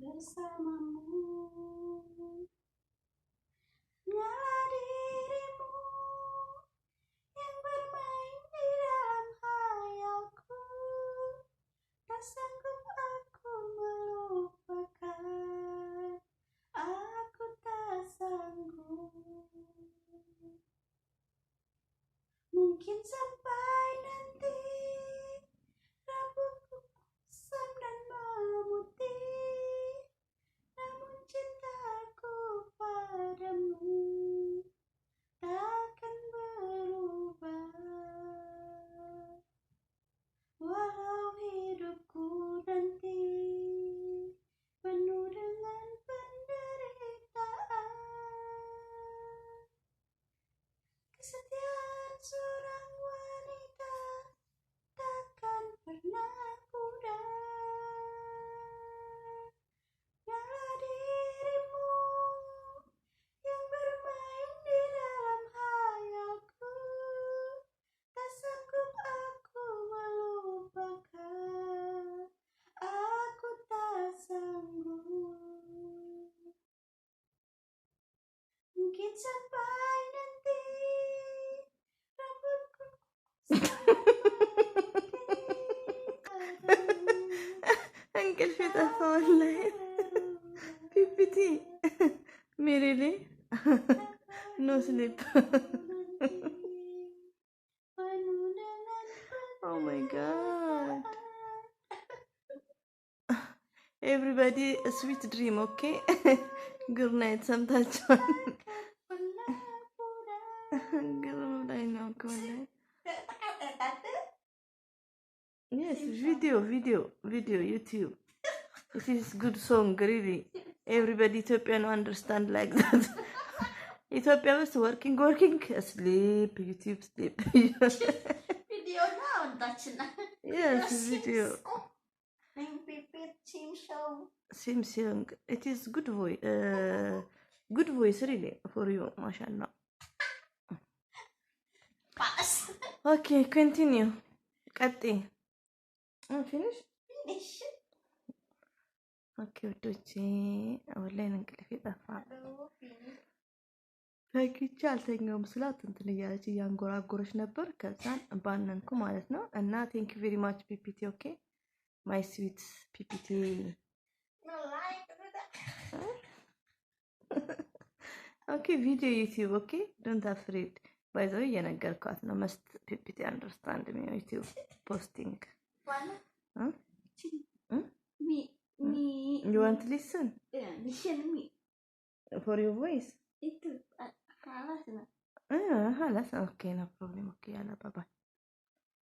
bersamamu. Nyala dirimu yang bermain di dalam hayalku. Tak sanggup aku melupakan, aku tak sanggup. Mungkin sampai nanti rambutku kusam dan memutih, namun cintaku padamu takkan berubah. Walau hidupku nanti penuh dengan penderitaan, kesetiaan seorang wanita takkan pernah pudar. Nyala dirimu yang bermain di dalam hayalku. Tak sanggup aku melupakan, aku tak sanggup. Mungkin sampai nanti rambutku እንቅልፍ ጠፋ ላይ ፒፒቲ ሜሪሊ ኖ ስሊፕ ኦ ማይ ጋድ ኤቭሪባዲ ስዊት ድሪም ኦኬ ጉድ ናይት ሰምታችኋል ግርም ላይ ነው ከሆነ Yes, video, YouTube. It is good song, really. Everybody Ethiopian understand like that. Ethiopia was working, sleep, YouTube, sleep. video now, that's not. Yes, video. Sim song. It is good voice, really, for you, mashallah. Pass. Okay, continue. Kati. Finish? Okay, ውዶቼ ወላሂ እንቅልፌ ጠፋ። ፈግቼ አልተኛውም ስላት እንትን እያለች እያንጎራጎረች ነበር። ከዛን ባነንኩ ማለት ነው። እና ቴንክ ዩ ቬሪ ማች ፒፒቲ ኦኬ ማይ ስዊት ፒፒቲ ኦኬ ቪዲዮ ዩቲዩብ ኦኬ ዶንት አፍሬድ ባይ ዘ ወይ እየነገርኳት ነው። መስት ፒፒቲ አንደርስታንድ ሚ ዩቲዩብ ፖስቲንግ You want to listen? Yeah, listen me. For your voice? Itu halas na. Halas. Okay, no problem. Okay, yalla, bye-bye.